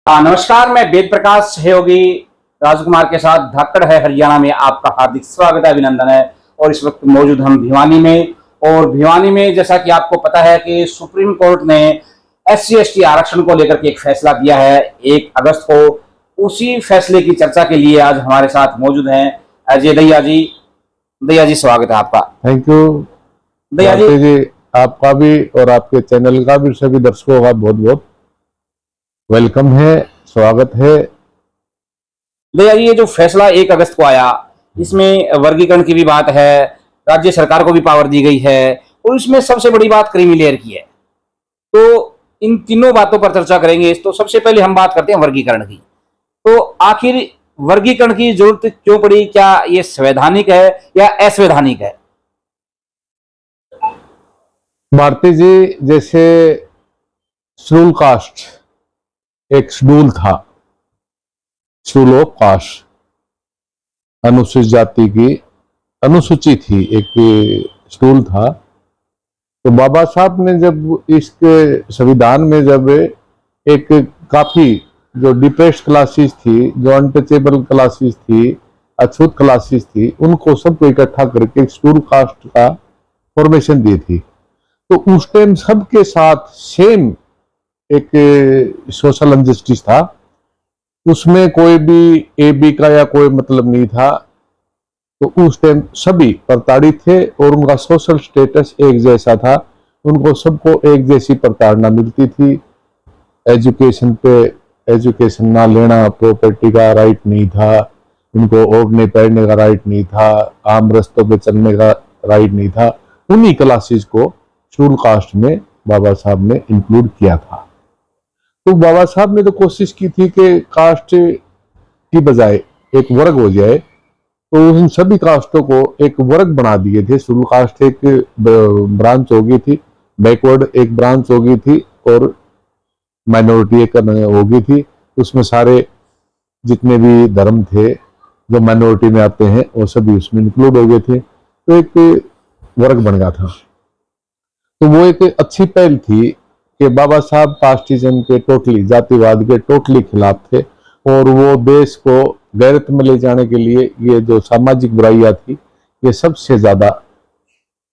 नमस्कार, मैं वेद प्रकाश सहयोगी राजकुमार के साथ धाकड़ है हरियाणा में आपका हार्दिक स्वागत है, अभिनंदन है। और इस वक्त मौजूद हम भिवानी में। और भिवानी में जैसा कि आपको पता है कि सुप्रीम कोर्ट ने SC/ST आरक्षण को लेकर के एक फैसला दिया है 1 अगस्त को। उसी फैसले की चर्चा के लिए आज हमारे साथ मौजूद हैं अजय दहिया जी। दहिया जी, स्वागत है आपका। थैंक यू दहिया जी। आपका भी और आपके चैनल का भी सभी दर्शकों का बहुत बहुत वेलकम है, स्वागत है। दहिया जी, ये जो फैसला 1 अगस्त को आया, इसमें वर्गीकरण की भी बात है, राज्य सरकार को भी पावर दी गई है, और इसमें सबसे बड़ी बात क्रीमी लेयर की है। तो इन तीनों बातों पर चर्चा करेंगे। तो सबसे पहले हम बात करते हैं वर्गीकरण की। तो आखिर वर्गीकरण की जरूरत क्यों पड़ी? क्या ये संवैधानिक है या असंवैधानिक है? भारती जी, जैसे शेड्यूल कास्ट एक शेड्यूल था, शेड्यूल ऑफ कास्ट, अनुसूचित जाति की अनुसूची थी, एक शेड्यूल था। तो बाबा साहब ने जब इसके संविधान में जब एक काफी जो डिप्रेस्ड क्लासेस थी, जो अनटचेबल क्लासेस थी, अछूत क्लासेस थी, उनको सबको इकट्ठा करके एक शेड्यूल कास्ट का फॉर्मेशन दी थी। तो उस टाइम सबके साथ सेम एक सोशल अनजस्टिस था, उसमें कोई भी AB का या कोई मतलब नहीं था। तो उस टाइम सभी प्रताड़ित थे और उनका सोशल स्टेटस एक जैसा था, उनको सबको एक जैसी प्रताड़ना मिलती थी। एजुकेशन पे एजुकेशन ना लेना, प्रॉपर्टी का राइट नहीं था, उनको ओढ़ने पहनने का राइट नहीं था, आम रास्तों पे चलने का राइट नहीं था। उन्हीं क्लासेस को शेड्यूल कास्ट में बाबा साहब ने इंक्लूड किया था। तो बाबा साहब ने तो कोशिश की थी कि कास्ट की बजाय एक वर्ग हो जाए। तो उन सभी कास्टों को एक वर्ग बना दिए थे। शेड्यूल कास्ट एक ब्रांच हो गई थी, बैकवर्ड एक ब्रांच हो गई थी, और माइनॉरिटी एक हो गई थी। उसमें सारे जितने भी धर्म थे जो माइनॉरिटी में आते हैं वो सभी उसमें इंक्लूड हो गए थे। तो एक वर्ग बन गया था। तो वो एक अच्छी पहल थी कि बाबा साहब कास्टिज्म के टोटली, जातिवाद के टोटली खिलाफ थे, और वो देश को गैरत में ले जाने के लिए ये जो सामाजिक बुराइयां थी, ये सबसे ज्यादा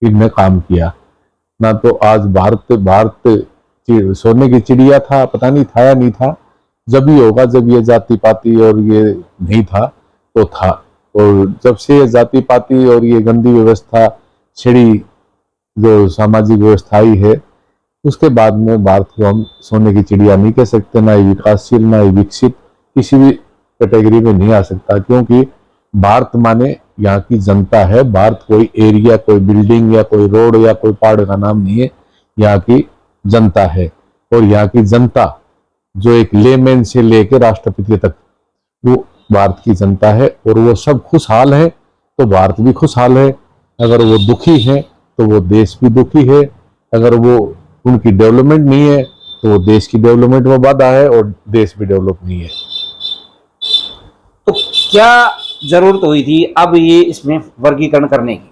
इनने काम किया। ना तो आज भारत सोने की चिड़िया था, पता नहीं था या नहीं था। जब ही होगा जब ये जाति पाति और ये नहीं था तो था। और जब से ये जाति पाति और ये गंदी व्यवस्था छिड़ी, जो सामाजिक व्यवस्था ही है, उसके बाद में भारत को हम सोने की चिड़िया नहीं कह सकते। ना ही विकासशील, ना ही विकसित, किसी भी कैटेगरी में नहीं आ सकता। क्योंकि भारत माने यहाँ की जनता है। भारत कोई एरिया, कोई बिल्डिंग या कोई रोड या कोई पहाड़ का नाम नहीं है, यहाँ की जनता है। और यहाँ की जनता जो एक लेमैन से लेकर राष्ट्रपति तक, वो भारत की जनता है। और वो सब खुशहाल है तो भारत भी खुशहाल है। अगर वो दुखी है तो वो देश भी दुखी है। अगर वो उनकी डेवलपमेंट नहीं है तो वो देश की डेवलपमेंट में बाधा है, और देश भी डेवलप नहीं है। तो क्या जरूरत हुई थी अब ये इसमें वर्गीकरण करने की?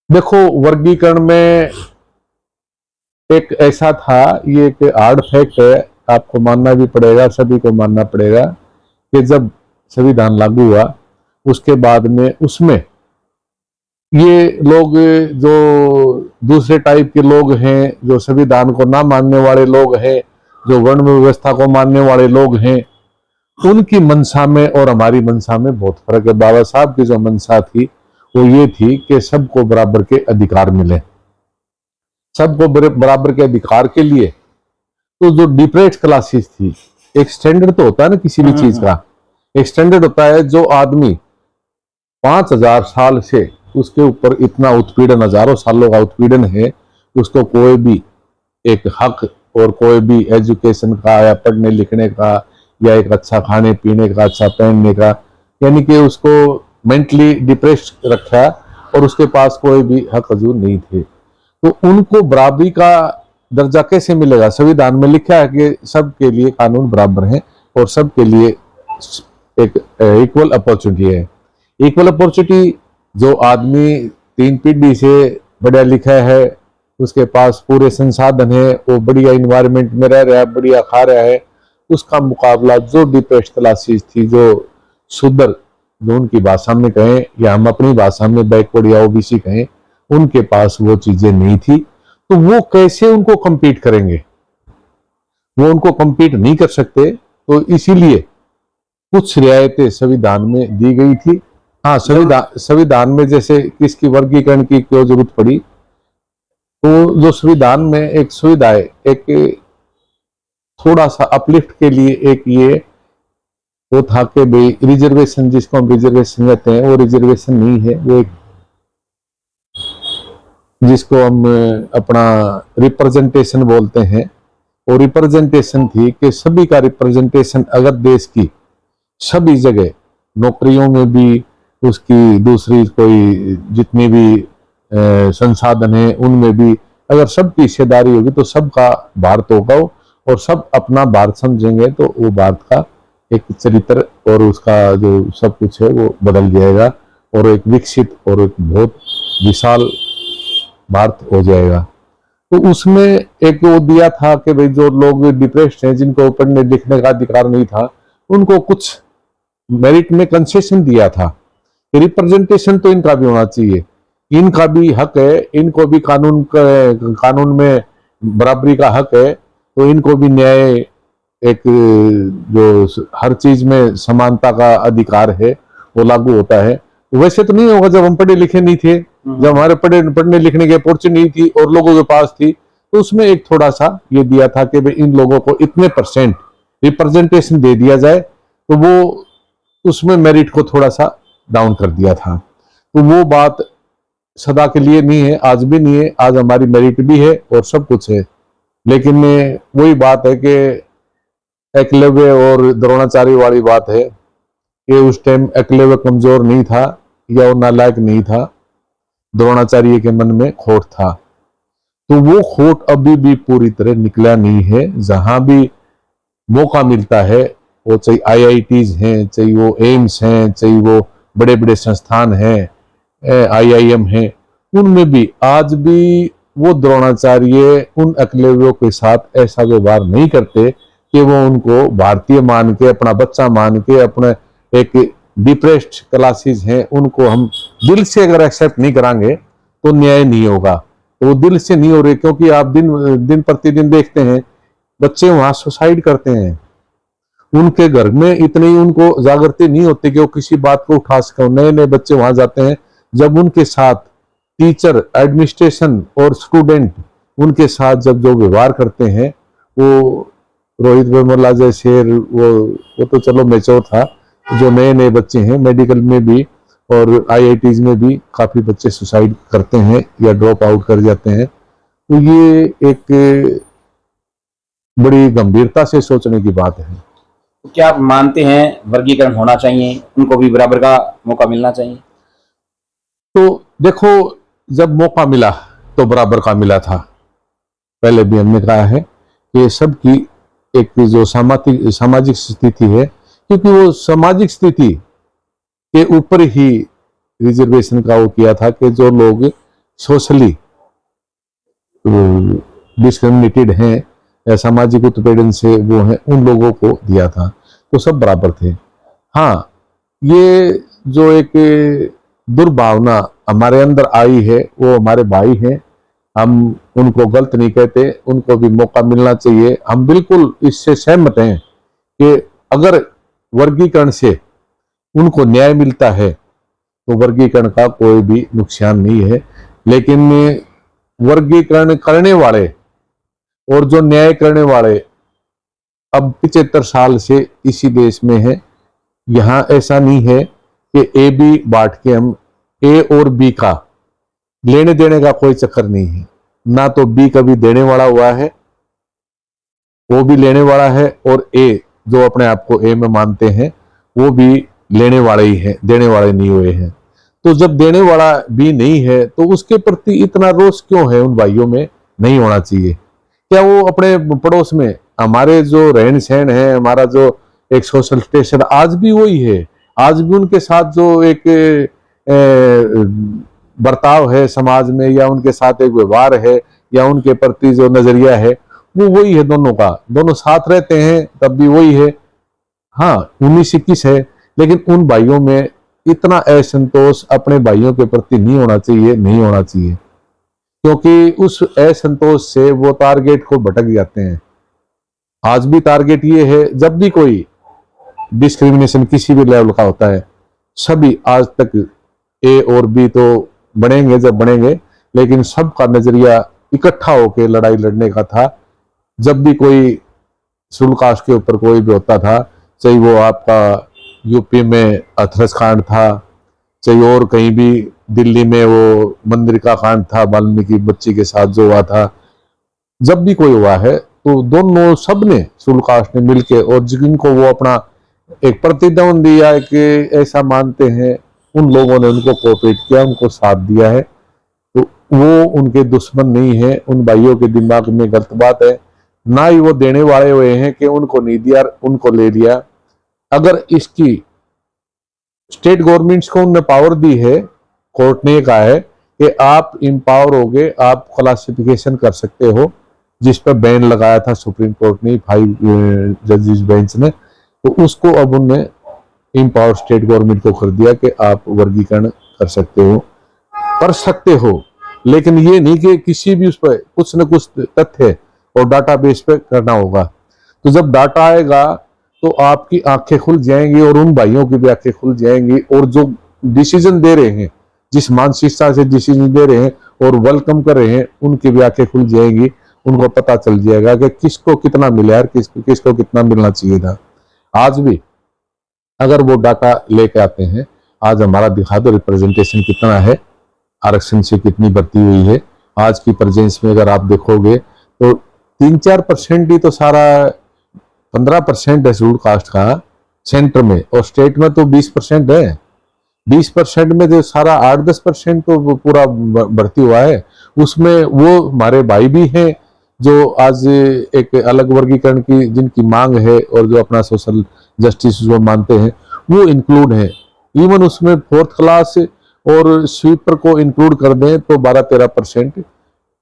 देखो, वर्गीकरण में एक ऐसा था, ये एक हार्ड फैक्ट है, आपको मानना भी पड़ेगा, सभी को मानना पड़ेगा, कि जब संविधान लागू हुआ उसके बाद में उसमें ये लोग जो दूसरे टाइप के लोग हैं, जो संविधान को ना मानने वाले लोग हैं, जो वर्ण व्यवस्था को मानने वाले लोग हैं, उनकी मंशा में और हमारी मंशा में बहुत फर्क है। बाबा साहब की जो मंशा थी वो ये थी कि सबको बराबर के अधिकार मिले। सबको बराबर के अधिकार के लिए तो जो डिप्रेस्ड क्लासेस थी, एक स्टैंडर्ड तो होता है ना किसी भी चीज का, एक स्टैंडर्ड होता है। जो आदमी 5000 साल से उसके ऊपर इतना उत्पीड़न, हजारों सालों का उत्पीड़न है, उसको कोई भी एक हक और कोई भी एजुकेशन का या पढ़ने लिखने का या एक अच्छा खाने पीने का, अच्छा पहनने का, यानी कि उसको मेंटली डिप्रेस्ड रखा, और उसके पास कोई भी हक हजूर नहीं थे। तो उनको बराबरी का दर्जा कैसे मिलेगा? संविधान में लिखा है कि सबके लिए कानून बराबर है और सबके लिए एक इक्वल अपॉर्चुनिटी है। इक्वल अपॉर्चुनिटी, जो आदमी 3 पीढ़ी से पढ़ा लिखा है, उसके पास पूरे संसाधन है, वो बढ़िया इन्वायरमेंट में रह रहा है, बढ़िया खा रहा है, उसका मुकाबला जो डिप्रेस्ड क्लासेस थी, जो सुदर, जो उनकी भाषा में कहें या हम अपनी भाषा में बैकवर्ड या ओबीसी कहें, उनके पास वो चीजें नहीं थी। तो वो कैसे उनको compete करेंगे? वो उनको compete नहीं कर सकते। तो इसीलिए कुछ रियायतें संविधान में दी गई थी। हाँ, संविधान में जैसे किसकी वर्गीकरण की क्यों जरूरत पड़ी, तो जो संविधान में एक सुविधा है, एक थोड़ा सा अपलिफ्ट के लिए एक ये वो था कि भाई रिजर्वेशन, जिसको हम रिजर्वेशन कहते हैं, वो रिजर्वेशन नहीं है, वो एक जिसको हम अपना रिप्रेजेंटेशन बोलते हैं, वो रिप्रेजेंटेशन थी कि सभी का रिप्रेजेंटेशन अगर देश की सभी जगह, नौकरियों में भी, उसकी दूसरी कोई जितनी भी संसाधन है उनमें भी अगर सबकी हिस्सेदारी होगी तो सबका भारत होगा, और सब अपना भारत समझेंगे तो वो भारत का एक चरित्र और उसका जो सब कुछ है वो बदल जाएगा और एक विकसित और एक बहुत विशाल भारत हो जाएगा। तो उसमें एक वो दिया था कि भाई जो लोग डिप्रेस्ड हैं, जिनको पढ़ने लिखने का अधिकार नहीं था, उनको कुछ मेरिट में कंसेशन दिया था कि रिप्रेजेंटेशन तो इनका भी होना चाहिए, इनका भी हक है, इनको भी कानून में बराबरी का हक है, तो इनको भी न्याय, एक जो हर चीज में समानता का अधिकार है वो लागू होता है। वैसे तो नहीं होगा जब हम पढ़े लिखे नहीं थे, जब हमारे पढ़ने लिखने की अपॉर्चुनिटी थी और लोगों के पास थी, तो उसमें एक थोड़ा सा ये दिया था कि भाई इन लोगों को इतने % रिप्रेजेंटेशन दे दिया जाए, तो वो उसमें मेरिट को थोड़ा सा डाउन कर दिया था। तो वो बात सदा के लिए नहीं है, आज भी नहीं है, आज हमारी मेरिट भी है और सब कुछ है। लेकिन वही बात है कि एकलव्य और द्रोणाचार्य वाली बात है कि उस टाइम एकलव्य कमजोर नहीं था या वो नालायक नहीं था, द्रोणाचार्य के मन में खोट था। तो वो खोट अभी भी पूरी तरह निकला नहीं है। जहां भी मौका मिलता है, वो चाहे IITs हैं, चाहे वो एम्स हैं, चाहे वो बड़े बड़े संस्थान हैं, IIM हैं, उनमें भी आज भी वो द्रोणाचार्य उन एकलव्यों के साथ ऐसा व्यवहार नहीं करते कि वो उनको भारतीय मान के, अपना बच्चा मान के, अपने एक डिप्रेस्ड क्लासेस हैं उनको हम दिल से अगर एक्सेप्ट नहीं करांगे तो न्याय नहीं होगा। तो वो दिल से नहीं हो रहे, क्योंकि आप दिन प्रतिदिन देखते हैं बच्चे वहां सुसाइड करते हैं, उनके घर में इतनी उनको जागृति नहीं होती कि वो किसी बात को उठा सके। नए नए बच्चे वहां जाते हैं, जब उनके साथ टीचर, एडमिनिस्ट्रेशन और स्टूडेंट उनके साथ जब जो व्यवहार करते हैं, वो रोहित वेमुला जैसे वो तो चलो मैच्योर था, जो नए नए बच्चे हैं मेडिकल में भी और IITs में भी काफी बच्चे सुसाइड करते हैं या ड्रॉप आउट कर जाते हैं। तो ये एक बड़ी गंभीरता से सोचने की बात है। तो क्या आप मानते हैं वर्गीकरण होना चाहिए, उनको भी बराबर का मौका मिलना चाहिए? तो देखो, जब मौका मिला तो बराबर का मिला था। पहले भी हमने कहा है कि सबकी एक जो सामाजिक स्थिति है, क्योंकि वो सामाजिक स्थिति के ऊपर ही रिजर्वेशन का वो किया था कि जो लोग सोशली डिस्क्रिमिनेटेड हैं या सामाजिक उत्पीड़न से वो हैं, उन लोगों को दिया था, तो सब बराबर थे। हाँ, ये जो एक दुर्भावना हमारे अंदर आई है, वो हमारे भाई हैं, हम उनको गलत नहीं कहते, उनको भी मौका मिलना चाहिए। हम बिल्कुल इससे सहमत हैं कि अगर वर्गीकरण से उनको न्याय मिलता है तो वर्गीकरण का कोई भी नुकसान नहीं है। लेकिन वर्गीकरण करने वाले और जो न्याय करने वाले अब 75 साल से इसी देश में है। यहां ऐसा नहीं है कि AB बांट के हम A और B का लेने देने का कोई चक्कर नहीं है, ना तो B कभी देने वाला हुआ है, वो भी लेने वाला है, और A जो अपने आप को A में मानते हैं वो भी लेने वाले ही है, देने वाले नहीं हुए हैं। तो जब देने वाला भी नहीं है तो उसके प्रति इतना रोष क्यों है उन भाइयों में? नहीं होना चाहिए। क्या वो अपने पड़ोस में हमारे जो रहन सहन है, हमारा जो एक सोशल स्टेशन आज भी वही है, आज भी उनके साथ जो एक बर्ताव है समाज में, या उनके साथ एक व्यवहार है, या उनके प्रति जो नजरिया है, वो वही है दोनों का, दोनों साथ रहते हैं तब भी वही है। हाँ 19-21 है, लेकिन उन भाइयों में इतना असंतोष अपने भाइयों के प्रति नहीं होना चाहिए, नहीं होना चाहिए, क्योंकि उस असंतोष से वो टारगेट को भटक जाते हैं। आज भी टारगेट ये है, जब भी कोई डिस्क्रिमिनेशन किसी भी लेवल का होता है, सभी आज तक ए और बी तो बनेंगे जब बनेंगे, लेकिन सबका नजरिया इकट्ठा होकर लड़ाई लड़ने का था। जब भी कोई शेड्यूल कास्ट के ऊपर कोई भी होता था, चाहे वो आपका यूपी में अथरस कांड था, चाहे और कहीं भी दिल्ली में वो मंदिर का कांड था वाल्मीकि बच्ची के साथ जो हुआ था, जब भी कोई हुआ है तो दोनों सब ने शेड्यूल कास्ट ने मिलके, और जिनको वो अपना एक प्रतिदान दिया है कि ऐसा मानते हैं, उन लोगों ने उनको कोऑपरेट किया, उनको साथ दिया है, तो वो उनके दुश्मन नहीं है। उन भाइयों के दिमाग में गलत बात है, ना ही वो देने वाले हुए हैं कि उनको नहीं दिया उनको ले लिया। अगर इसकी स्टेट गवर्नमेंट्स को उन्होंने पावर दी है, कोर्ट ने कहा है कि आप एम्पावर हो गए, आप क्लासिफिकेशन कर सकते हो, जिस पर बैन लगाया था सुप्रीम कोर्ट ने 5 जजेस बेंच ने, तो उसको अब उनने एम्पावर स्टेट गवर्नमेंट को कर दिया कि आप वर्गीकरण कर सकते हो, लेकिन ये नहीं कि किसी भी उस पर कुछ न कुछ तथ्य और डाटाबेस पे करना होगा। तो जब डाटा आएगा तो आपकी आंखें खुल जाएंगी और उन भाइयों की भी आंखें खुल जाएंगी, और जो डिसीजन दे रहे हैं, जिस मानसिकता से डिसीजन दे रहे हैं और वेलकम कर रहे हैं, उनकी भी आंखें खुल जाएंगी। उनको पता चल जाएगा कि किसको कितना मिला और किसको कितना मिलना चाहिए था। आज भी अगर वो डाटा लेके आते हैं, आज हमारा दिखा दो रिप्रेजेंटेशन कितना है, आरक्षण से कितनी बढ़ती हुई है। आज की प्रेजेंस में अगर आप देखोगे तो 3-4% ही तो सारा 15% है शेड्यूल कास्ट का सेंटर में, और स्टेट में तो 20% है। 20% में जो सारा 8-10% तो पूरा भर्ती हुआ है, उसमें वो हमारे भाई भी हैं जो आज एक अलग वर्गीकरण की जिनकी मांग है और जो अपना सोशल जस्टिस जो मानते हैं वो इंक्लूड है। इवन उसमें 4th क्लास और स्वीपर को इंक्लूड कर दें तो 12-13%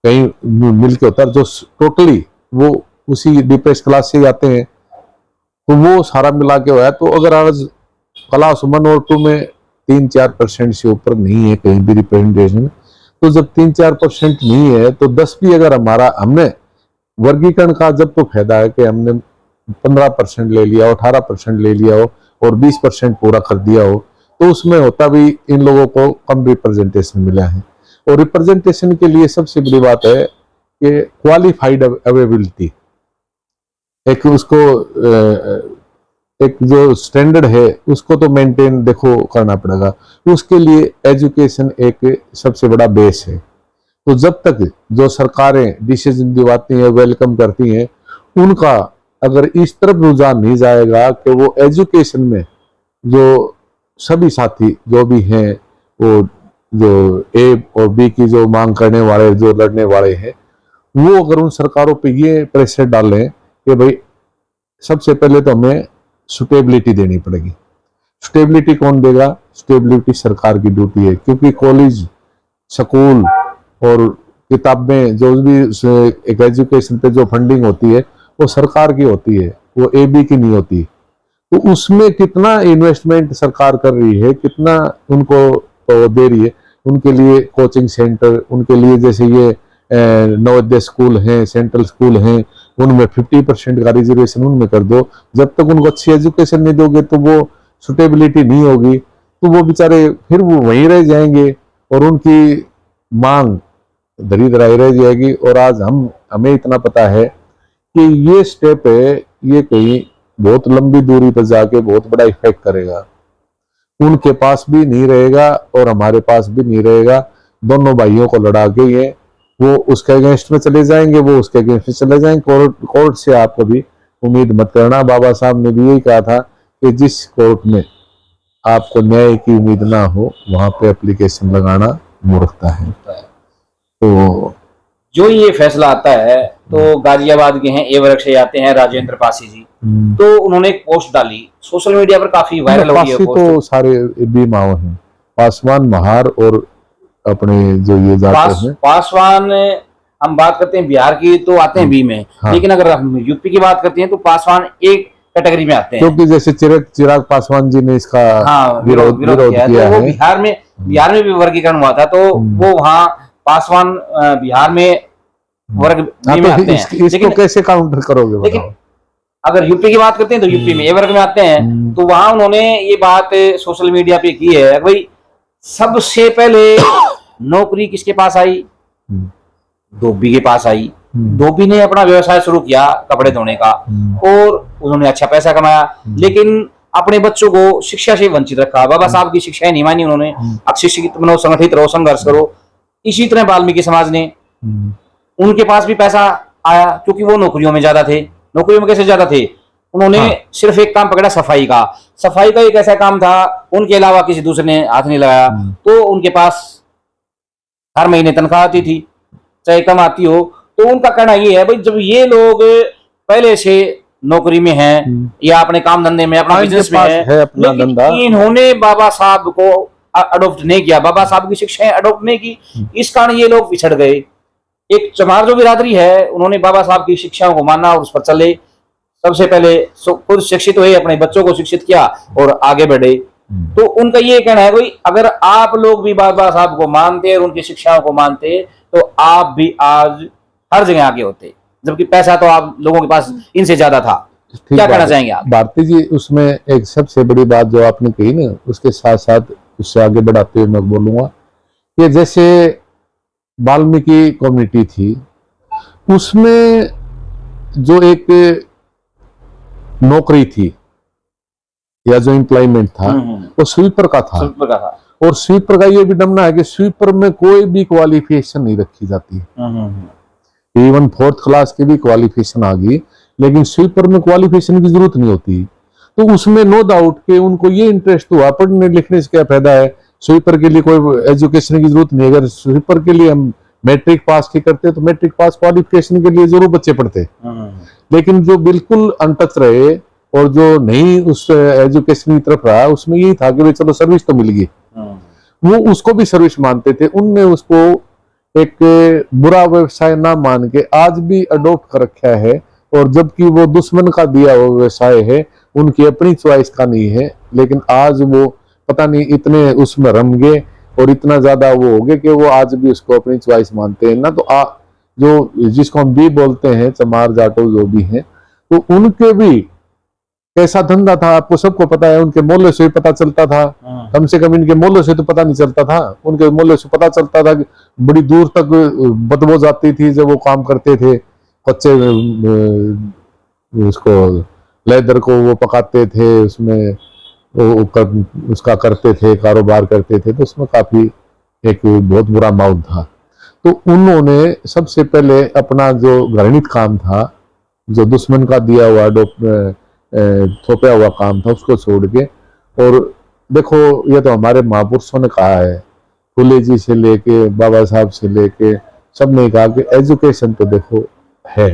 कहीं मिलके होता है, जो टोटली वो उसी डिप्रेस क्लास से आते हैं, तो वो सारा मिला के हुआ है। तो अगर आज क्लास 1 और 2 में 3-4% से ऊपर नहीं है कहीं भी रिप्रेजेंटेशन, तो जब 3-4% नहीं है तो 10 भी अगर हमने वर्गीकरण का जब तो फायदा है कि हमने 15% ले लिया हो, 18% ले लिया हो और 20% पूरा कर दिया हो, तो उसमें होता भी इन लोगों को कम रिप्रेजेंटेशन मिला है। और रिप्रेजेंटेशन के लिए सबसे बड़ी बात है कि क्वालिफाइड अवेलेबिलिटी, एक उसको एक जो स्टैंडर्ड है उसको तो मेंटेन देखो करना पड़ेगा, उसके लिए एजुकेशन एक सबसे बड़ा बेस है। तो जब तक जो सरकारें डिसीजन दिवाती हैं, वेलकम करती हैं, उनका अगर इस तरफ रुझान नहीं जाएगा कि वो एजुकेशन में जो सभी साथी जो भी हैं, वो जो ए और बी की जो मांग करने वाले जो लड़ने वाले हैं, वो अगर उन सरकारों पे ये प्रेशर डालें कि भाई सबसे पहले तो हमें सुटेबिलिटी देनी पड़ेगी। सुटेबिलिटी कौन देगा? सुटेबिलिटी सरकार की ड्यूटी है, क्योंकि कॉलेज, स्कूल और किताबें जो भी एक एजुकेशन पे जो फंडिंग होती है वो सरकार की होती है, वो एबी की नहीं होती। तो उसमें कितना इन्वेस्टमेंट सरकार कर रही है, कितना उनको तो दे रही है, उनके लिए कोचिंग सेंटर, उनके लिए जैसे ये नवोदय स्कूल हैं, सेंट्रल स्कूल हैं, उनमें 50% का रिजर्वेशन उनमें कर दो। जब तक उनको अच्छी एजुकेशन नहीं दोगे तो वो सुटेबिलिटी नहीं होगी, तो वो बेचारे फिर वो वहीं रह जाएंगे और उनकी मांग धरी धराई रह जाएगी। और आज हमें इतना पता है कि ये स्टेप है, ये कहीं बहुत लंबी दूरी पर जाके बहुत बड़ा इफेक्ट करेगा। उनके पास भी नहीं रहेगा और हमारे पास भी नहीं रहेगा। दोनों भाइयों को लड़ा के ये वो उसके अगेंस्ट में चले जाएंगे, वो उसके अगेंस्ट में चले जाएंगे। कोर्ट से आप कभी उम्मीद मत करना। बाबा साहब ने भी यही कहा था कि जिस कोर्ट में आपको न्याय की उम्मीद ना हो वहां पे एप्लीकेशन लगाना मूर्खता है। तो जो ये फैसला आता है तो गाजियाबाद के हैं, एवरक से आते हैं राजेंद्र पासी जी, तो उन्होंने एक पोस्ट डाली सोशल मीडिया पर, काफी वायरल हो गई है पोस्ट। तो सारे भी माओ हैं, पासवान, महार और अपने जो ये जाते हैं पासवान हम बात करते हैं बिहार की तो आते हैं बी में, हाँ। लेकिन अगर हम यूपी की बात करते हैं तो पासवान एक कैटेगरी में आते हैं। क्योंकि जैसे चिराग पासवान जी ने इसका हाँ, विरोध किया है, तो वो बिहार में भी वर्गीकरण हुआ था, तो वो वहाँ पासवान बिहार में वर्ग बी में तो आते हैं। इसको लेकिन कैसे काउंटर करोगे लेकिन बताओ? अगर यूपी की बात करते हैं तो यूपी में ए वर्ग में आते हैं, तो वहां उन्होंने ये बात सोशल मीडिया पे की है, भाई सबसे पहले नौकरी किसके पास आई? धोबी के पास आई। धोबी ने अपना व्यवसाय शुरू किया कपड़े धोने का, और उन्होंने अच्छा पैसा कमाया, लेकिन अपने बच्चों को शिक्षा से वंचित रखा। बाबा साहब की शिक्षाएं नहीं मानी उन्होंने। अब शिक्षित बनो, संगठित रहो, संघर्ष करो। इसी तरह वाल्मीकि समाज ने, उनके पास भी पैसा आया क्योंकि वो नौकरियों में ज्यादा थे। नौकरियों में कैसे ज्यादा थे? उन्होंने सिर्फ एक काम पकड़ा, सफाई का। सफाई का एक ऐसा काम था, उनके अलावा किसी दूसरे ने हाथ नहीं लगाया, तो उनके पास हर महीने तनख्वाह आती थी, चाहे कम आती हो। तो उनका कहना ये है, भाई जब ये लोग पहले से नौकरी में हैं या अपने काम धंधे में, अपना बिजनेस में है, लेकिन इन्होंने बाबा साहब को अडॉप्ट नहीं किया, बाबा साहब की शिक्षाएं अडॉप्ट नहीं की, इस कारण ये लोग पिछड़ गए। एक चमार जो बिरादरी है, उन्होंने बाबा साहब की शिक्षाओं को माना और उस पर चले। सबसे पहले खुद शिक्षित हुए, अपने बच्चों को शिक्षित किया और आगे बढ़े। तो उनका ये कहना है, भाई अगर आप लोग भी बाबा साहब को मानते और उनकी शिक्षाओं को मानते, तो आप भी आज हर जगह आगे होते, जबकि पैसा तो आप लोगों के पास इनसे ज्यादा था। क्या कहना चाहेंगे आप? भारती जी, उसमें एक सबसे बड़ी बात जो आपने कही ना, उसके साथ साथ उससे आगे बढ़ाते हुए मैं बोलूंगा कि जैसे वाल्मीकि कम्युनिटी थी, उसमें जो एक नौकरी थी या जो एम्प्लॉयमेंट था, वो स्वीपर का था। और स्वीपर का ये विडंबना है कि स्वीपर में कोई भी क्वालिफिकेशन नहीं रखी जाती। इवन 4th क्लास की भी क्वालिफिकेशन आ गई, लेकिन स्वीपर में क्वालिफिकेशन की जरूरत नहीं होती। तो उसमें नो डाउट कि उनको ये इंटरेस्ट हुआ, पढ़ने लिखने से क्या फायदा है, स्वीपर के लिए कोई एजुकेशन की जरूरत नहीं। अगर स्वीपर के लिए हम मैट्रिक पास की करते तो मैट्रिक पास क्वालिफिकेशन के लिए जरूर बच्चे पढ़ते। लेकिन जो बिल्कुल अनटच रहे और जो नहीं उस एजुकेशन की तरफ रहा, उसमें यही था कि चलो सर्विस तो मिल गई, वो उसको भी सर्विस मानते थे। उनने उसको एक बुरा व्यवसाय ना मान के आज भी अडॉप्ट कर रखा है, और जबकि वो दुश्मन का दिया हुआ व्यवसाय है, उनकी अपनी चॉइस का नहीं है। लेकिन आज वो पता नहीं इतने उसमें रम गए और इतना ज्यादा वो हो गए कि वो आज भी उसको अपनी चॉइस मानते हैं ना। तो जो जिसको हम बी बोलते हैं, चमार जाटो जो भी हैं, तो उनके भी कैसा धंधा था आपको सबको पता है। उनके मोहल्ले से पता चलता था, कम से कम इनके मोहल्ले से तो पता नहीं चलता था, उनके मोहल्ले से पता चलता था कि बड़ी दूर तक बदबू जाती थी जब वो काम करते थे। कच्चे उसको लेदर को वो पकाते थे, उसमें उसका करते थे, कारोबार करते थे, तो उसमें काफी एक बहुत बुरा माहौल था। तो उन्होंने सबसे पहले अपना जो घृणित काम था, जो दुश्मन का दिया हुआ थोपया हुआ काम था, उसको छोड़ के, और देखो ये तो हमारे महापुरुषों ने कहा है, फुले जी से लेके बाबा साहब से लेके सब ने कहा कि एजुकेशन तो देखो है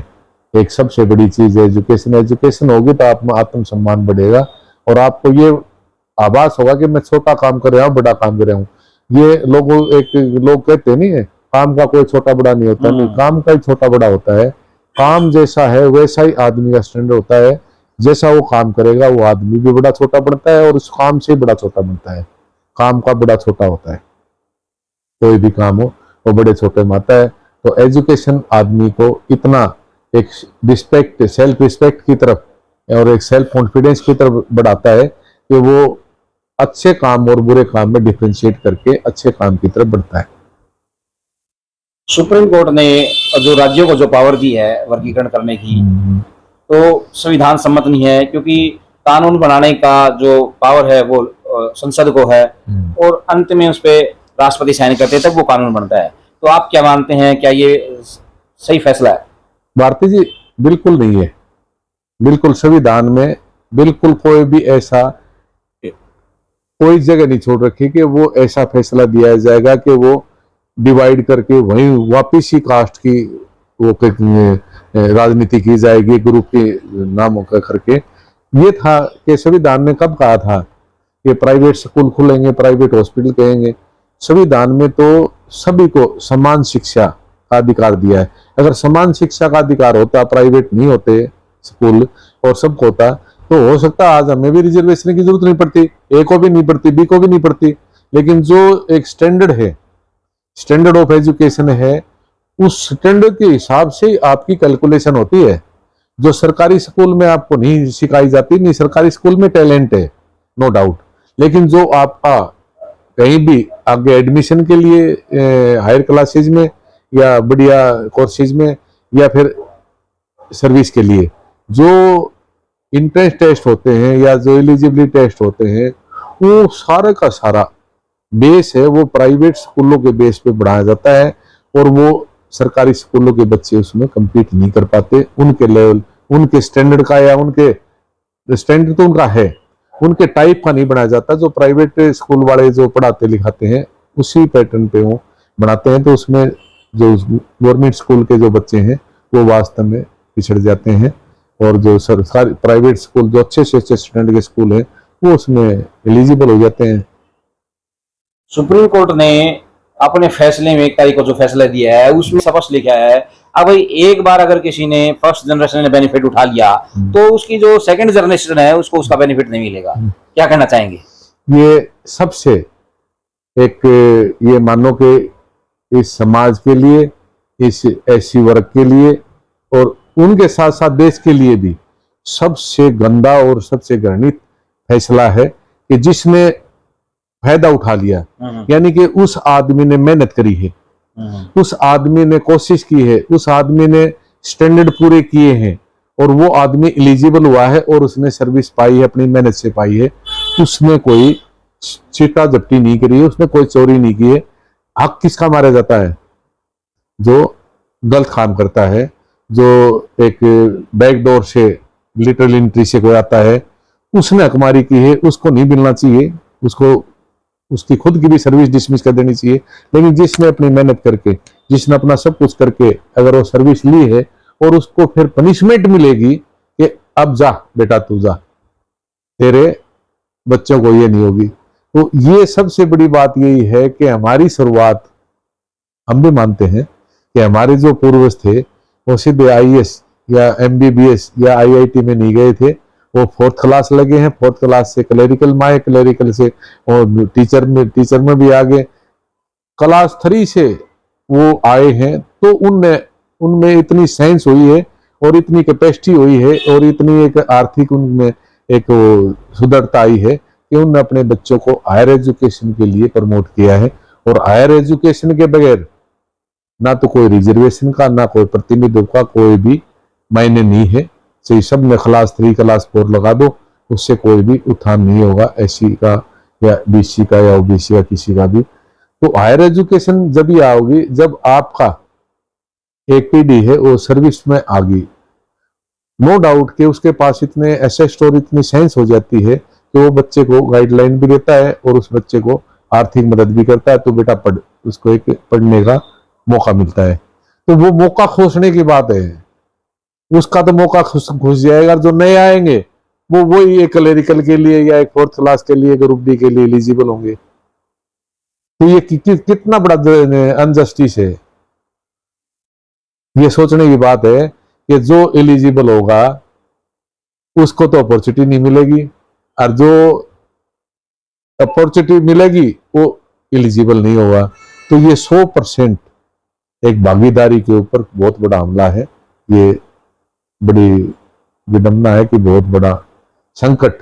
एक सबसे बड़ी चीज है। एजुकेशन होगी तो आत्म सम्मान बढ़ेगा, और आपको ये आभास होगा कि मैं छोटा काम कर रहा हूँ, बड़ा काम कर रहा हूँ। ये लोग कहते नहीं है काम का कोई छोटा बड़ा नहीं होता, नहीं, काम का ही छोटा बड़ा होता है। काम जैसा है वैसा ही आदमी का स्टैंडर्ड होता है। जैसा वो काम करेगा वो आदमी भी बड़ा छोटा बनता है, और उस काम से बड़ा छोटा बनता है। काम का बड़ा छोटा होता है, कोई भी काम हो वो बड़े छोटे में आता है। तो एजुकेशन आदमी को इतना एक रिस्पेक्ट, सेल्फ रिस्पेक्ट की तरफ और एक सेल्फ कॉन्फिडेंस की तरफ बढ़ाता है कि वो अच्छे काम और बुरे काम में डिफरेंशिएट करके अच्छे काम की तरफ बढ़ता है। सुप्रीम कोर्ट ने जो राज्यों को जो पावर दी है वर्गीकरण करने की, तो संविधान सम्मत नहीं है, क्योंकि कानून बनाने का जो पावर है वो संसद को है, और अंत में उस पर राष्ट्रपति साइन करते हैं तब वो कानून बनता है। तो आप क्या मानते हैं, क्या ये सही फैसला है? भारती जी, बिल्कुल नहीं है। बिल्कुल संविधान में बिल्कुल कोई भी ऐसा कोई जगह नहीं छोड़ रखी कि वो ऐसा फैसला दिया जाएगा कि वो डिवाइड करके वहीं वापिस ही कास्ट की वो राजनीति की जाएगी ग्रुप के नामों का करके। ये था कि संविधान ने कब कहा था कि प्राइवेट स्कूल खुलेंगे, प्राइवेट हॉस्पिटल कहेंगे। संविधान में तो सभी को समान शिक्षा का अधिकार दिया है। अगर समान शिक्षा का अधिकार होता, प्राइवेट नहीं होते स्कूल और सबको होता, तो हो सकता आज हमें भी रिजर्वेशन की जरूरत नहीं पड़ती, ए को भी नहीं पड़ती, बी को भी नहीं पड़ती। लेकिन जो एक स्टैंडर्ड है, स्टैंडर्ड ऑफ एजुकेशन है, उस स्टैंडर्ड के हिसाब से आपकी कैलकुलेशन होती है, जो सरकारी स्कूल में आपको नहीं सिखाई जाती। नहीं, सरकारी स्कूल में टैलेंट है, नो डाउट, लेकिन जो आपका कहीं भी आगे एडमिशन के लिए हायर क्लासेज में या बढ़िया कोर्सेज में या फिर सर्विस के लिए जो इंट्रेंस टेस्ट होते हैं या जो एलिजिबिलिटी टेस्ट होते हैं, वो सारा का सारा बेस है वो प्राइवेट स्कूलों के बेस पे बढ़ाया जाता है, और वो सरकारी स्कूलों के बच्चे उसमें compete नहीं कर पाते। उनके लेवल, उनके स्टैंडर्ड का, या उनके स्टैंडर्ड तो उनका है, उनके टाइप का नहीं बनाया जाता। जो प्राइवेट स्कूल वाले जो पढ़ाते लिखाते हैं उसी पैटर्न पे वो बनाते हैं, तो उसमें जो गवर्नमेंट स्कूल के जो बच्चे हैं वो वास्तव में पिछड़ जाते हैं, और जो सरकारी प्राइवेट स्कूल जो अच्छे से अच्छे स्टैंडर्ड के स्कूल हैं वो उसमें एलिजिबल हो जाते हैं। सुप्रीम कोर्ट ने अपने फैसले में 1 तारीख को जो फैसला दिया है उसमें स्पष्ट लिखा है, अब भाई एक बार अगर किसी ने फर्स्ट जनरेशन ने बेनिफिट उठा लिया तो उसकी जो सेकंड जनरेशन है उसको उसका बेनिफिट नहीं मिलेगा। क्या कहना चाहेंगे? ये सबसे एक, ये मानो कि इस समाज के लिए, इस ऐसी वर्ग के लिए और उनके साथ साथ देश के लिए भी सबसे गंदा और सबसे घृणित फैसला है कि जिसने फायदा उठा लिया, यानी कि उस आदमी ने मेहनत करी है, उस आदमी ने कोशिश की है, उस आदमी ने स्टैंडर्ड पूरे किए हैं, और वो आदमी एलिजिबल हुआ है और उसने सर्विस पाई है, अपनी मेहनत से पाई है। उसने कोई चीटा जब्ती नहीं करी है, उसने कोई चोरी नहीं की है। हक किसका मारा जाता है? जो गलत काम करता है, जो एक बैकडोर से लिटरल एंट्री से कोई आता है, उसने हकमारी की है, उसको नहीं मिलना चाहिए, उसको उसकी खुद की भी सर्विस डिसमिस कर देनी चाहिए। लेकिन जिसने अपनी मेहनत करके, जिसने अपना सब कुछ करके अगर वो सर्विस ली है और उसको फिर पनिशमेंट मिलेगी कि अब जा बेटा तू जा, तेरे बच्चों को ये नहीं होगी, तो ये सबसे बड़ी बात यही है कि हमारी शुरुआत, हम भी मानते हैं कि हमारे जो पूर्वज थे वो सीधे आईएएस या एमबीबीएस या आईआईटी में नहीं गए थे, वो 4th क्लास लगे हैं, 4th क्लास से क्लरिकल में आए, क्लरिकल से और टीचर में भी आ गए, क्लास 3 से वो आए हैं। तो उनमें इतनी साइंस हुई है और इतनी कैपेसिटी हुई है और इतनी एक आर्थिक उनमें एक सुदृढ़ता आई है कि उन्होंने अपने बच्चों को हायर एजुकेशन के लिए प्रमोट किया है। और हायर एजुकेशन के बगैर ना तो कोई रिजर्वेशन का, ना कोई प्रतिनिधित्व का कोई भी मायने नहीं है। तो सब में क्लास 3 क्लास 4 लगा दो, उससे कोई भी उत्थान नहीं होगा, एससी का या बीसी का या ओबीसी का, किसी का भी। तो हायर एजुकेशन जब ही आओगी जब आपका एक पीढ़ी है वो सर्विस में आ गई, नो डाउट कि उसके पास इतने एसेस्ट और इतनी साइंस हो जाती है कि वो बच्चे को गाइडलाइन भी देता है और उस बच्चे को आर्थिक मदद भी करता है, तो बेटा पढ़, उसको एक पढ़ने का मौका मिलता है। तो वो मौका खोसने की बात है, उसका तो मौका घुस जाएगा। जो नए आएंगे वो वही एक क्लरिकल के लिए या एक 4th क्लास के लिए, ग्रुप डी के लिए एलिजिबल होंगे। तो ये कितना बड़ा अनजस्टिस है। ये सोचने की बात है कि जो एलिजिबल होगा उसको तो अपॉर्चुनिटी नहीं मिलेगी, और जो अपॉर्चुनिटी मिलेगी वो एलिजिबल नहीं होगा। तो ये 100% एक भागीदारी के ऊपर बहुत बड़ा हमला है। ये बड़ी विडंबना है कि बहुत बड़ा संकट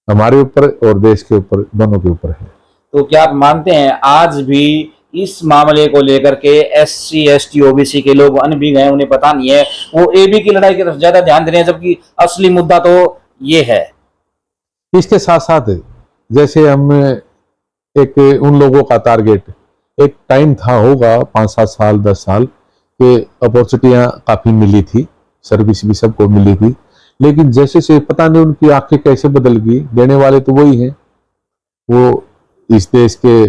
हमारे ऊपर और देश के ऊपर, दोनों के ऊपर है। तो क्या आप मानते हैं आज भी इस मामले को लेकर के एससी एसटी ओबीसी के लोग अनभिज्ञ हैं, उन्हें पता नहीं है, वो एबी की लड़ाई की तरफ ज्यादा ध्यान दे रहे हैं, जबकि असली मुद्दा तो ये है। इसके साथ साथ जैसे हम एक उन लोगों का टारगेट, एक टाइम था, होगा 5-7 साल 10 साल के, अपॉर्चुनिटियां काफी मिली थी, सर्विस भी सबको मिली थी, लेकिन जैसे से पता नहीं उनकी आंखें कैसे बदल गई। देने वाले तो वही हैं, वो इस देश के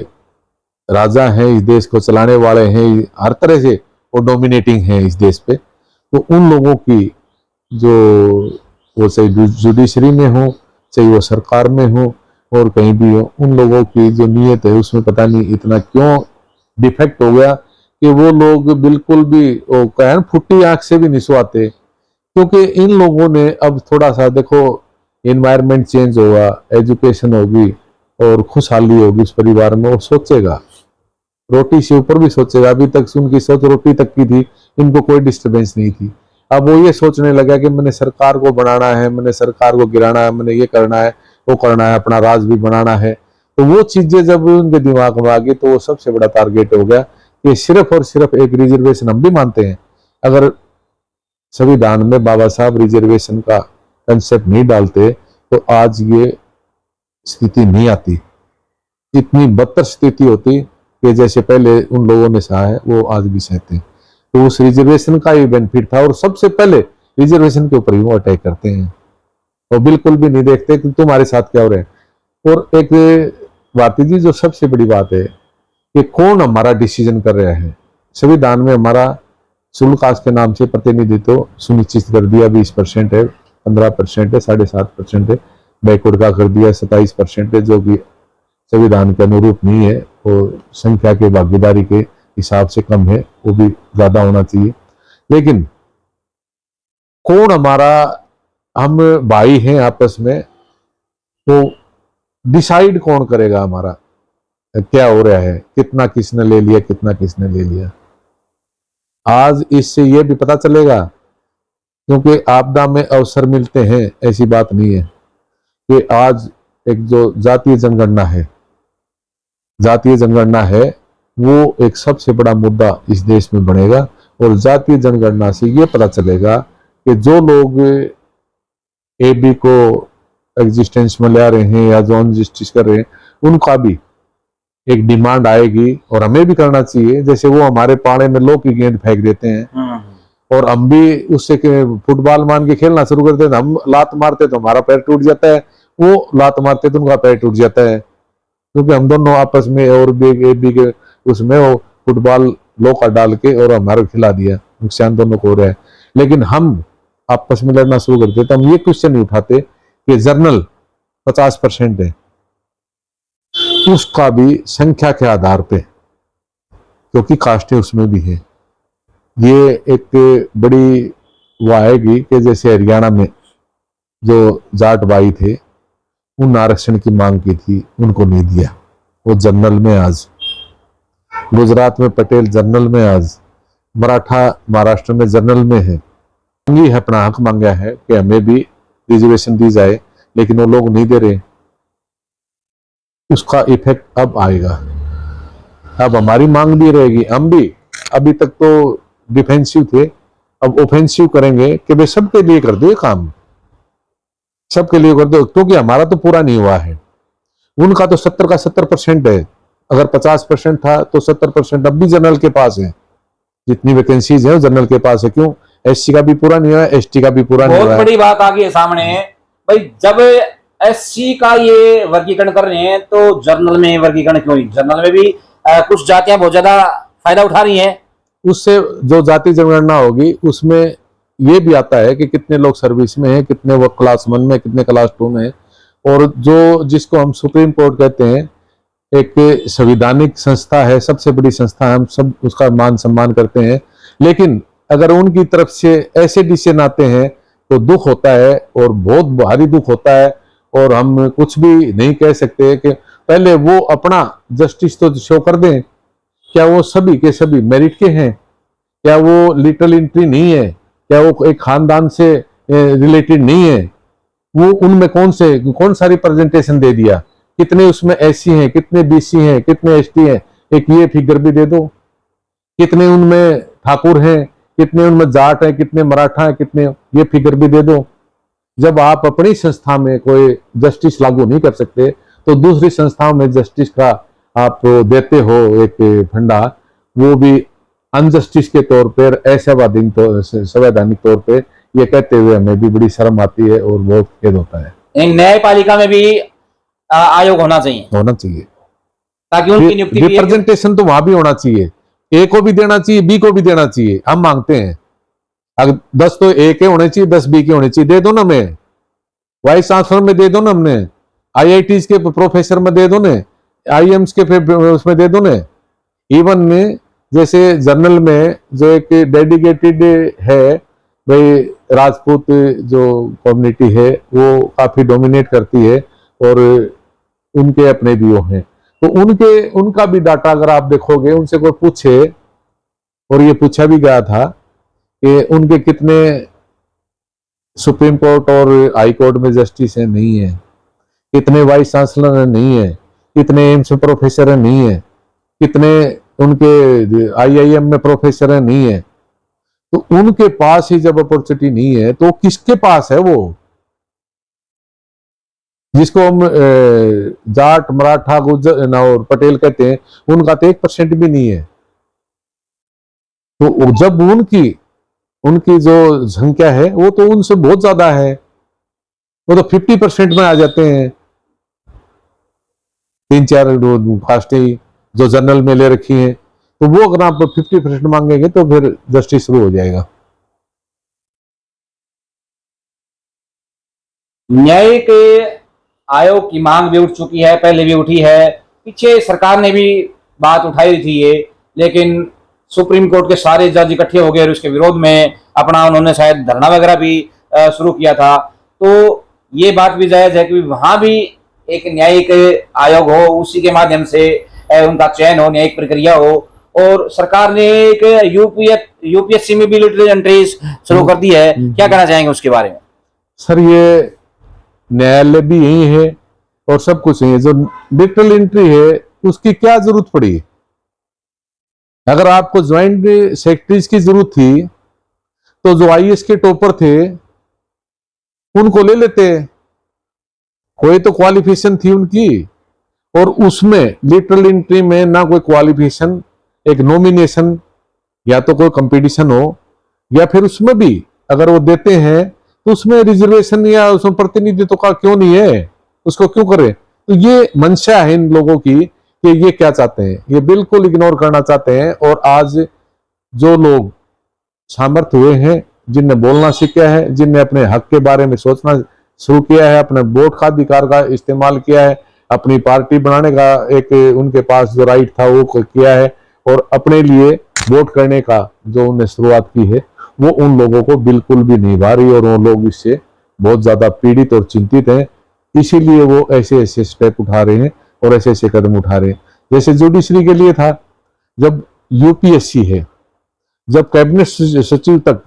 राजा हैं, इस देश को चलाने वाले हैं, हर तरह से वो डोमिनेटिंग हैं इस देश पे। तो उन लोगों की जो, वो चाहे जुडिशरी में हो, चाहे वो सरकार में हो और कहीं भी हो, उन लोगों की जो नीयत है उसमें पता नहीं इतना क्यों डिफेक्ट हो गया कि वो लोग बिल्कुल भी वो कहें फुट्टी आंख से भी नहीं सोते, क्योंकि इन लोगों ने अब थोड़ा सा देखो एनवायरनमेंट चेंज होगा, एजुकेशन होगी और खुशहाली होगी उस परिवार में, वो सोचेगा, रोटी से ऊपर भी सोचेगा। अभी तक उनकी सोच रोटी तक की थी, इनको कोई डिस्टरबेंस नहीं थी। अब वो ये सोचने लगा कि मैंने सरकार को बनाना है, मैंने सरकार को गिराना है, मैंने ये करना है, वो करना है, अपना राज भी बनाना है। तो वो चीजें जब उनके दिमाग में आ गई तो वो सबसे बड़ा टारगेट हो गया कि सिर्फ और सिर्फ एक रिजर्वेशन। हम भी मानते हैं, अगर संविधान में बाबा साहब रिजर्वेशन का कंसेप्ट नहीं डालते तो आज ये स्थिति नहीं आती, इतनी बदतर स्थिति होती कि जैसे पहले उन लोगों ने सहा है वो आज भी सहते हैं। तो उस रिजर्वेशन का ही बेनिफिट था, और सबसे पहले रिजर्वेशन के ऊपर ही वो अटैक करते हैं और बिल्कुल भी नहीं देखते कि तुम्हारे साथ क्या हो रहा है। और एक भारती जी जो सबसे बड़ी बात है कि कौन हमारा डिसीजन कर रहा है। संविधान में हमारा शेड्यूल कास्ट के नाम से प्रतिनिधित्व सुनिश्चित कर दिया, 20% है, 15% है, 7.5% है, बैकवर्ड का कर दिया 27% है, जो कि संविधान के अनुरूप नहीं है, और संख्या के भागीदारी के हिसाब से कम है, वो भी ज्यादा होना चाहिए। लेकिन कौन हमारा, हम भाई हैं आपस में, तो डिसाइड कौन करेगा हमारा क्या हो रहा है, कितना किसने ले लिया, कितना किसने ले लिया। आज इससे ये भी पता चलेगा, क्योंकि आपदा में अवसर मिलते हैं, ऐसी बात नहीं है कि आज एक जो जातीय जनगणना है, जातीय जनगणना है, वो एक सबसे बड़ा मुद्दा इस देश में बनेगा। और जातीय जनगणना से ये पता चलेगा कि जो लोग एबी को एग्जिस्टेंस में ले रहे हैं या जो अनजस्टिस कर रहे हैं, उनका भी एक डिमांड आएगी, और हमें भी करना चाहिए। जैसे वो हमारे पाड़े में लोग की गेंद फेंक देते हैं और हम भी उससे फुटबॉल मान के खेलना शुरू करते हैं, हम लात मारते तो हमारा पैर टूट जाता है, वो लात मारते तो उनका पैर टूट जाता है, क्योंकि हम दोनों आपस में और भी के उसमें वो फुटबॉल लोका डाल के और हमारा खिला दिया, नुकसान दोनों को हो रहा है। लेकिन हम आपस में लड़ना शुरू करते तो हम ये क्वेश्चन नहीं उठाते कि जर्नल 50% है, उसका भी संख्या के आधार पे, क्योंकि कास्टें उसमें भी है। ये एक बड़ी वो आएगी कि जैसे हरियाणा में जो जाट भाई थे, उन आरक्षण की मांग की थी, उनको नहीं दिया, वो जनरल में आज। गुजरात में पटेल जनरल में आज, मराठा महाराष्ट्र में जनरल में है। मांगी है, अपना हक मांगा है कि हमें भी रिजर्वेशन दी जाए, लेकिन वो लोग नहीं दे रहे। उसका इफेक्ट अब आएगा, अब हमारी मांग भी रहेगी। हम भी अभी तक तो डिफेंसिव थे, अब ऑफेंसिव करेंगे कि भाई सबके लिए कर दो ये काम, सबके लिए कर दो, क्योंकि हमारा तो पूरा नहीं हुआ है। उनका तो 70 का 70% है, अगर 50% था तो 70% अब भी जनरल के पास है। जितनी वैकेंसीज है जनरल के पास है। क्यों? एससी का भी पूरा नहीं हुआ, एसटी का भी पूरा नहीं हुआ। बहुत बड़ी बात आ गई है सामने भाई, जब एससी का ये वर्गीकरण कर रहे हैं तो जनरल में वर्गीकरण क्यों नहीं? जनरल में भी कुछ जातियां बहुत ज्यादा फायदा उठा रही हैं। उससे जो जाति जनगणना होगी उसमें ये भी आता है कि कितने लोग सर्विस में हैं, कितने वो क्लास 1 में, कितने क्लास 2 में, और जो जिसको हम सुप्रीम कोर्ट कहते हैं, एक संवैधानिक संस्था है, सबसे बड़ी संस्था है, हम सब उसका मान सम्मान करते हैं। लेकिन अगर उनकी तरफ से ऐसे डिसीजन आते हैं तो दुख होता है, और बहुत भारी दुख होता है, और हम कुछ भी नहीं कह सकते कि पहले वो अपना जस्टिस तो शो कर दें। क्या वो सभी के सभी मेरिट के हैं? क्या वो लिटरल एंट्री नहीं है? क्या वो एक खानदान से रिलेटेड नहीं है? वो उनमें कौन सा रिप्रेजेंटेशन दे दिया? कितने उसमें एससी हैं, कितने बीसी हैं, कितने एसटी हैं, एक ये फिगर भी दे दो। कितने उनमें ठाकुर हैं, कितने उनमें जाट हैं, कितने मराठा हैं, कितने, ये फिगर भी दे दो। जब आप अपनी संस्था में कोई जस्टिस लागू नहीं कर सकते तो दूसरी संस्थाओं में जस्टिस का आप देते हो एक फंडा, वो भी अनजस्टिस के तौर पर, संवैधानिक तौर पे ये कहते हुए हमें भी बड़ी शर्म आती है और बहुत खेद होता है। न्यायपालिका में भी आयोग होना चाहिए ताकि उनकी नियुक्ति, रिप्रेजेंटेशन तो वहां भी होना चाहिए। ए को भी देना चाहिए, बी को भी देना चाहिए। हम मांगते हैं अगर 10 तो ए के होने चाहिए, 10 बी के होने चाहिए। दे दो ना, हमें वाइस चांसलर में दे दो ना, हमने आईआईटीज के प्रोफेसर में दे दो ने, आईएम्स के उसमें दे दो ने, इवन में जैसे जनरल में जो एक डेडिकेटेड है भाई, राजपूत जो कम्युनिटी है वो काफी डोमिनेट करती है और उनके अपने भी वो हैं, तो उनका भी डाटा अगर आप देखोगे, उनसे कोई पूछे, और ये पूछा भी गया था कि उनके कितने सुप्रीम कोर्ट और हाई कोर्ट में जस्टिस है, नहीं है, कितने वाइस चांसलर है, नहीं है, कितने एम्स में प्रोफेसर है, नहीं है, कितने उनके आईआईएम में प्रोफेसर है, नहीं है। तो उनके पास ही जब अपॉर्चुनिटी नहीं है तो किसके पास है? वो जिसको हम जाट, मराठा, गुजर और पटेल कहते हैं, उनका तो 1% भी नहीं है। तो जब उनकी जो संख्या है वो तो उनसे बहुत ज्यादा है, वो तो 50% में आ जाते हैं। 3-4 कास्टें जो जनरल में ले रखी हैं, तो वो अगर आप 50% मांगेंगे तो फिर जस्टिस शुरू हो जाएगा। न्यायिक आयोग की मांग भी उठ चुकी है, पहले भी उठी है, पीछे सरकार ने भी बात उठाई थी ये, लेकिन सुप्रीम कोर्ट के सारे जज इकट्ठे हो गए और उसके विरोध में अपना उन्होंने शायद धरना वगैरह भी शुरू किया था। तो ये बात भी जायज है कि वहां भी एक न्यायिक आयोग हो, उसी के माध्यम से उनका चयन हो, न्यायिक प्रक्रिया हो। और सरकार ने एक यूपीएससी में भी लिटरल एंट्रीज शुरू कर दी है, क्या कहना चाहेंगे उसके बारे में? सर, ये न्यायालय भी यही है और सब कुछ यही है। जो लिटरल एंट्री है उसकी क्या जरूरत पड़ी? अगर आपको ज्वाइंट सेक्रेटरीज की जरूरत थी तो जो आईएएस के टॉपर थे उनको ले लेते, कोई तो क्वालिफिकेशन थी उनकी। और उसमें लिटरल एंट्री में ना कोई क्वालिफिकेशन, एक नॉमिनेशन या तो कोई कंपटीशन हो, या फिर उसमें भी अगर वो देते हैं तो उसमें रिजर्वेशन या उसमें प्रतिनिधित्व का क्यों नहीं है, उसको क्यों करे? तो ये मंशा है इन लोगों की कि ये क्या चाहते हैं, ये बिल्कुल इग्नोर करना चाहते हैं। और आज जो लोग सामर्थ्य हुए हैं, जिनने बोलना सीखा है, जिनने अपने हक के बारे में सोचना शुरू किया है, अपने वोट का अधिकार का इस्तेमाल किया है, अपनी पार्टी बनाने का एक उनके पास जो राइट था वो किया है, और अपने लिए वोट करने का जो उन्हें शुरुआत की है, वो उन लोगों को बिल्कुल भी नहीं भा रही और वो लोग इससे बहुत ज्यादा पीड़ित और चिंतित हैं। इसीलिए वो ऐसे ऐसे स्टेप उठा रहे हैं और ऐसे ऐसे कदम उठा रहे हैं। जैसे जुडिशरी के लिए था, जब यूपीएससी है, जब कैबिनेट सचिव तक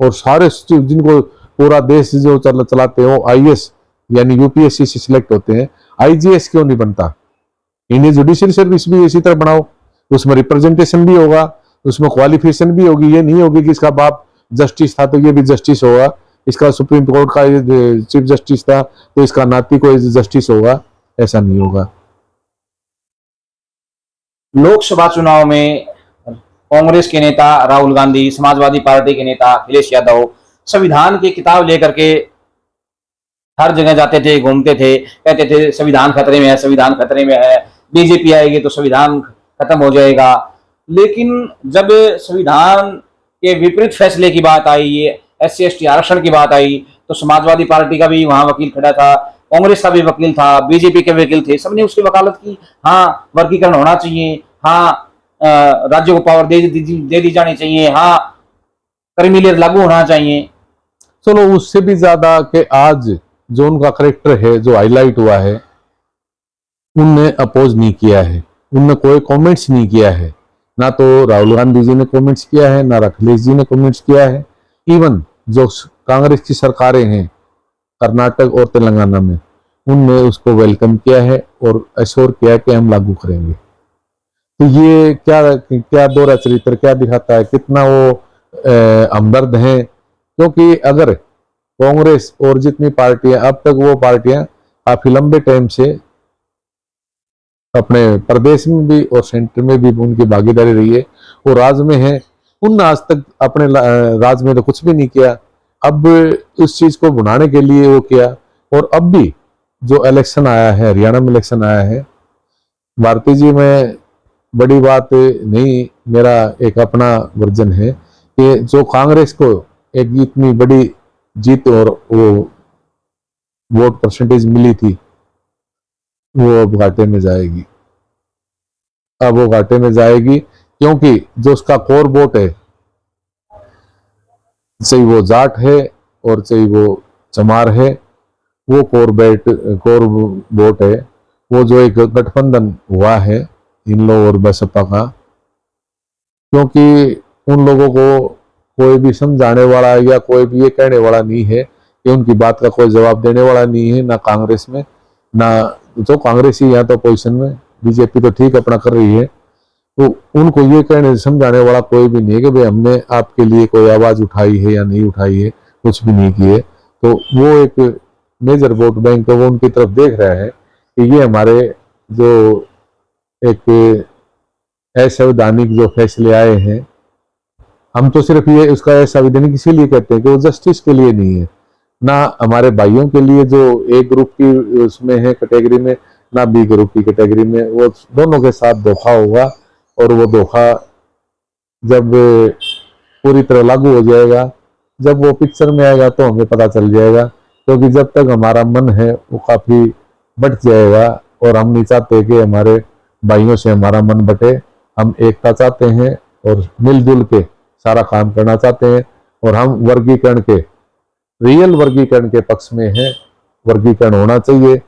और सारे सचिव जिनको पूरा देश जो चलाते हो आईएएस यानी यूपीएससी से सिलेक्ट होते हैं, आईजीएस क्यों नहीं बनता? इंडियन जुडिशियल सर्विस भी इसी तरह बनाओ, उसमें रिप्रेजेंटेशन भी होगा, उसमें क्वालिफिकेशन भी होगी। ये नहीं होगी कि इसका बाप जस्टिस था तो ये भी जस्टिस होगा, इसका सुप्रीम कोर्ट का चीफ जस्टिस था तो इसका नाती कोई जस्टिस होगा, ऐसा नहीं होगा। लोकसभा चुनाव में कांग्रेस के नेता राहुल गांधी, समाजवादी पार्टी के नेता अखिलेश यादव संविधान की किताब लेकर के हर जगह जाते थे, घूमते थे, कहते थे संविधान खतरे में है, संविधान खतरे में है, बीजेपी आएगी तो संविधान खत्म हो जाएगा। लेकिन जब संविधान के विपरीत फैसले की बात आई, ये SC ST आरक्षण की बात आई, तो समाजवादी पार्टी का भी वहां वकील खड़ा था, कांग्रेस का भी वकील था, बीजेपी के वकील थे, सबने उसकी वकालत की। हाँ, वर्गीकरण होना चाहिए, हाँ राज्यों को पावर दे दी जानी चाहिए, हाँ क्रीमी लेयर लागू होना चाहिए। चलो, उससे भी ज्यादा कि आज जो उनका करेक्टर है जो हाईलाइट हुआ है, उनने अपोज नहीं किया है, उनने कोई कमेंट्स नहीं किया है। ना तो राहुल गांधी जी ने कमेंट्स किया है, ना अखिलेश जी ने कमेंट्स किया है। इवन जो कांग्रेस की सरकारें हैं कर्नाटक और तेलंगाना में, उनने उसको वेलकम किया है और एश्योर किया है कि हम लागू करेंगे। तो ये क्या क्या दोहरा चरित्र क्या दिखाता है, कितना वो हमदर्द हैं। क्योंकि अगर कांग्रेस और जितनी पार्टियां अब तक, वो पार्टियां काफी लंबे टाइम से अपने प्रदेश में भी और सेंटर में भी उनकी भागीदारी रही है, वो राज में है, उनने आज तक अपने राज में तो कुछ भी नहीं किया। अब उस चीज को बुनाने के लिए वो किया। और अब भी जो इलेक्शन आया है, हरियाणा में इलेक्शन आया है, भारती जी, में बड़ी बात नहीं, मेरा एक अपना वर्जन है कि जो कांग्रेस को एक इतनी बड़ी जीत और वो वोट परसेंटेज मिली थी, वो अब घाटे में जाएगी। अब वो घाटे में जाएगी क्योंकि जो उसका कोर वोट है, चाहे वो जाट है और चाहे वो चमार है, वो कोर वोट है। वो जो एक गठबंधन हुआ है इन लोग और बसपा का, क्योंकि उन लोगों को कोई भी समझाने वाला या कोई भी ये कहने वाला नहीं है कि उनकी बात का कोई जवाब देने वाला नहीं है, ना कांग्रेस में, ना तो कांग्रेस ही यहाँ तो अपोजिशन में, बीजेपी तो ठीक अपना कर रही है, तो उनको ये कहने समझाने वाला कोई भी नहीं है कि भाई हमने आपके लिए कोई आवाज उठाई है या नहीं उठाई है, कुछ भी नहीं किए। तो वो एक मेजर वोट बैंक है, वो उनकी तरफ देख रहा है कि ये हमारे जो एक असंवैधानिक जो फैसले आए हैं, हम तो सिर्फ ये उसका असंवैधानिक इसीलिए कहते हैं कि वो जस्टिस के लिए नहीं है, ना हमारे भाइयों के लिए जो ए ग्रुप की उसमें है कैटेगरी में, ना बी ग्रुप की कैटेगरी में, वो दोनों के साथ धोखा होगा। और वो धोखा जब पूरी तरह लागू हो जाएगा, जब वो पिक्चर में आएगा तो हमें पता चल जाएगा, क्योंकि जब तक हमारा मन है वो काफी बट जाएगा। और हम नहीं चाहते कि हमारे भाइयों से हमारा मन बटे, हम एकता चाहते हैं और मिलजुल के सारा काम करना चाहते हैं। और हम वर्गीकरण के, रियल वर्गीकरण के पक्ष में है, वर्गीकरण होना चाहिए।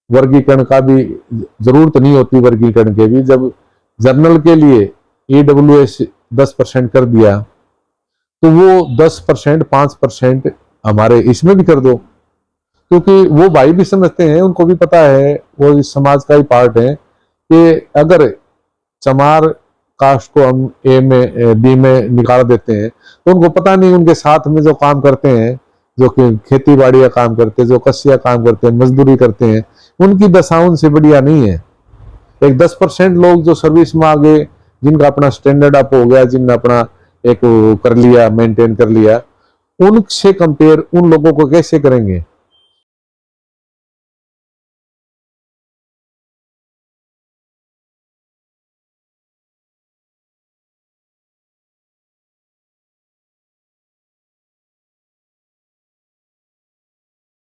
वर्गीकरण का भी जरूरत नहीं होती, वर्गीकरण के भी जब जर्नल के लिए EWS 10% कर दिया, तो वो 10% 5% हमारे इसमें भी कर दो, क्योंकि वो भाई भी समझते हैं, उनको भी पता है, वो इस समाज का ही पार्ट है कि अगर चमार कास्ट को हम A में B में निकाल देते हैं तो उनको पता नहीं उनके साथ में जो काम करते हैं, जो कि खेती बाड़ी का काम करते हैं, जो कसिया काम करते हैं, मजदूरी करते हैं, उनकी दशा उनसे बढ़िया नहीं है। एक 10% लोग जो सर्विस में आ गए, जिनका अपना स्टैंडर्ड अप हो गया, जिनने अपना एक कर लिया, मेंटेन कर लिया, उनसे कंपेयर उन लोगों को कैसे करेंगे?